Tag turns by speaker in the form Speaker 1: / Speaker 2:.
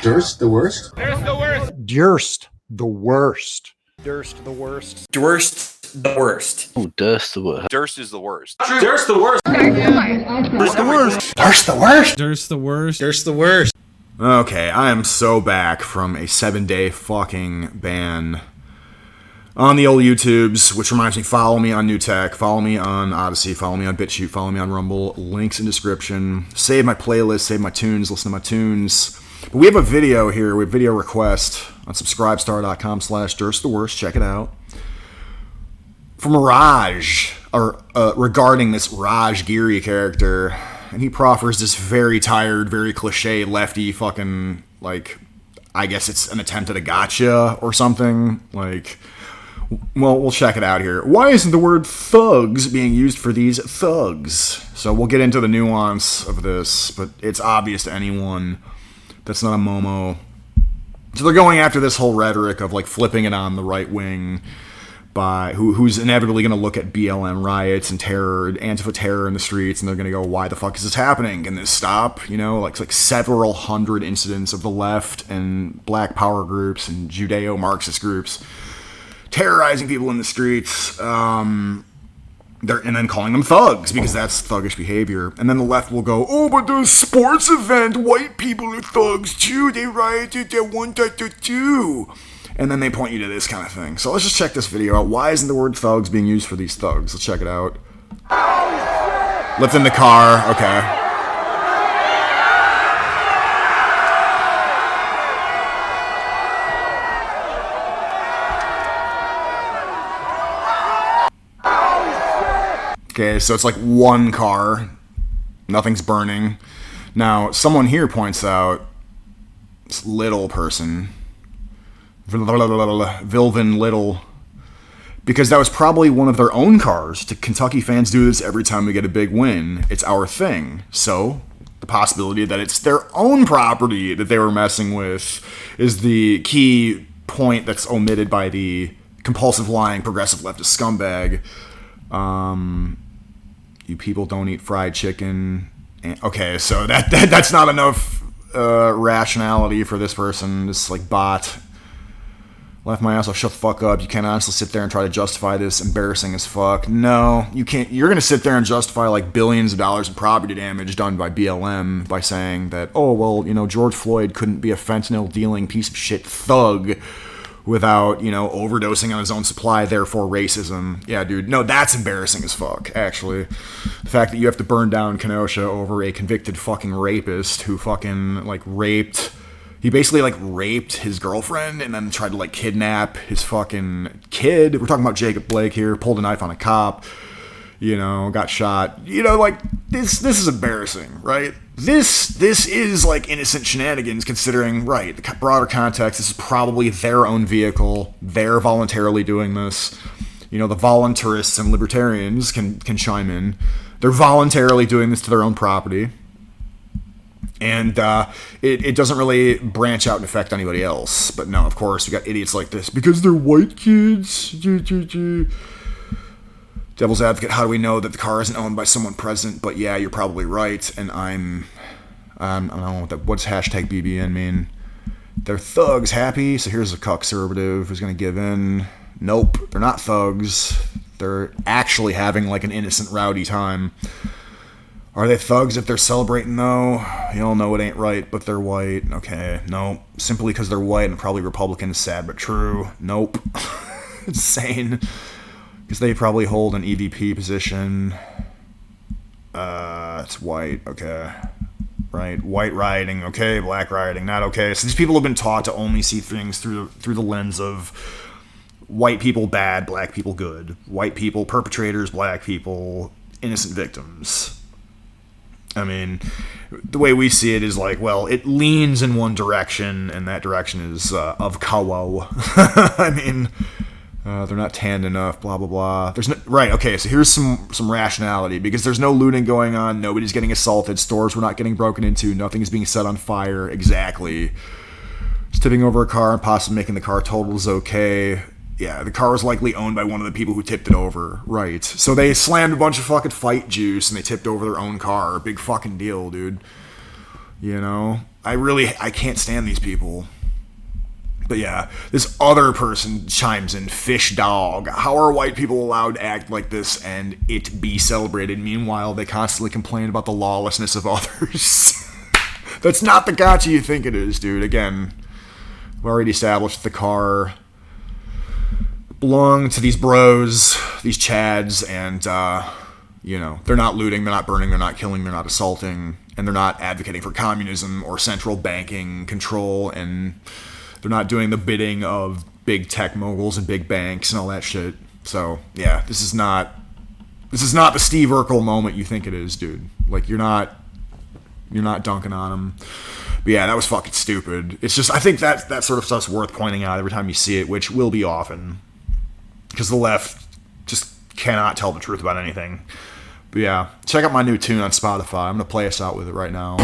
Speaker 1: Durst the worst?
Speaker 2: Durst the worst.
Speaker 3: Durst the worst.
Speaker 4: Durst the worst.
Speaker 5: Durst the worst.
Speaker 6: Oh, Durst the worst.
Speaker 2: Durst is the worst.
Speaker 5: Durst the worst.
Speaker 3: Durst the worst.
Speaker 1: Durst the worst?
Speaker 7: Durst the worst.
Speaker 4: Durst the worst.
Speaker 8: Okay, I am so back from a 7-day fucking ban on the old YouTubes, which reminds me, follow me on New Tech, follow me on Odyssey, follow me on BitChute, follow me on Rumble, links in description, save my playlist, save my tunes, listen to my tunes. But we have a video here, we have video request on subscribestar.com/dursttheworst, check it out. From Raj, or regarding this Raj Giri character, and he proffers this very tired, very cliche lefty fucking, like, I guess it's an attempt at a gotcha or something, like, well, we'll check it out here. Why isn't the word thugs being used for these thugs? So we'll get into the nuance of this, but it's obvious to anyone that's not a Momo. So they're going after this whole rhetoric of, like, flipping it on the right wing by who's inevitably going to look at BLM riots and terror, Antifa terror in the streets, and they're going to go, why the fuck is this happening? Can this stop? You know, like several hundred incidents of the left and black power groups and Judeo-Marxist groups terrorizing people in the streets, and then calling them thugs, because that's thuggish behavior. And then the left will go, oh, but the sports event, white people are thugs too, they rioted at 1.2. And then they point you to this kind of thing. So let's just check this video out. Why isn't the word thugs being used for these thugs? Let's check it out. Lift in the car. Okay. Okay, so it's like one car. Nothing's burning. Now, someone here points out this little person, Vilvin Little, because that was probably one of their own cars. Kentucky fans do this every time we get a big win. It's our thing. So the possibility that it's their own property that they were messing with is the key point that's omitted by the compulsive lying progressive leftist scumbag. You people don't eat fried chicken. Okay, so that's not enough rationality for this person, this like bot. Left my ass, I'll shut the fuck up. You can't honestly sit there and try to justify this, embarrassing as fuck. No, you can't. You're gonna sit there and justify like billions of dollars in property damage done by BLM by saying that, oh, well, you know, George Floyd couldn't be a fentanyl dealing piece of shit thug without, you know, overdosing on his own supply, therefore racism. Yeah, dude, no, that's embarrassing as fuck, actually. The fact that you have to burn down Kenosha over a convicted fucking rapist who fucking, like, he basically, like, raped his girlfriend and then tried to, like, kidnap his fucking kid. We're talking about Jacob Blake here, pulled a knife on a cop, you know, got shot. You know, like, this is embarrassing, right? This is, like, innocent shenanigans considering, right, the broader context. This is probably their own vehicle. They're voluntarily doing this. You know, the voluntarists and libertarians can chime in. They're voluntarily doing this to their own property. And it doesn't really branch out and affect anybody else. But no, of course, we got idiots like this. Because they're white kids. Devil's advocate, how do we know that the car isn't owned by someone present? But yeah, you're probably right. And I don't know, what's hashtag BBN mean? They're thugs, happy? So here's a conservative who's going to give in. Nope, they're not thugs. They're actually having like an innocent rowdy time. Are they thugs if they're celebrating, though? You all know it ain't right, but they're white. Okay, nope. Simply because they're white and probably Republican, sad but true. Nope. Insane. Because they probably hold an EVP position. It's white, okay. Right, white rioting, okay. Black rioting, not okay. So these people have been taught to only see things through the lens of white people bad, black people good. White people perpetrators, black people innocent victims. I mean, the way we see it is like, well, it leans in one direction, and that direction is of Kawo. I mean, they're not tanned enough, blah, blah, blah. There's no, right, okay, so here's some rationality, because there's no looting going on, nobody's getting assaulted, stores were not getting broken into, nothing is being set on fire, exactly. Just tipping over a car and possibly making the car total is okay. Yeah, the car was likely owned by one of the people who tipped it over. Right. So they slammed a bunch of fucking fight juice and they tipped over their own car. Big fucking deal, dude. You know? I can't stand these people. But yeah, this other person chimes in, fish dog. How are white people allowed to act like this and it be celebrated? Meanwhile, they constantly complain about the lawlessness of others. That's not the gotcha you think it is, dude. Again, we've already established the car belonged to these bros, these chads, and, they're not looting, they're not burning, they're not killing, they're not assaulting, and they're not advocating for communism or central banking control, and they're not doing the bidding of big tech moguls and big banks and all that shit. So, yeah, this is not the Steve Urkel moment you think it is, dude. Like, you're not dunking on him. But yeah, that was fucking stupid. It's just, I think that sort of stuff's worth pointing out every time you see it, which will be often. Because the left just cannot tell the truth about anything. But yeah, check out my new tune on Spotify. I'm going to play us out with it right now.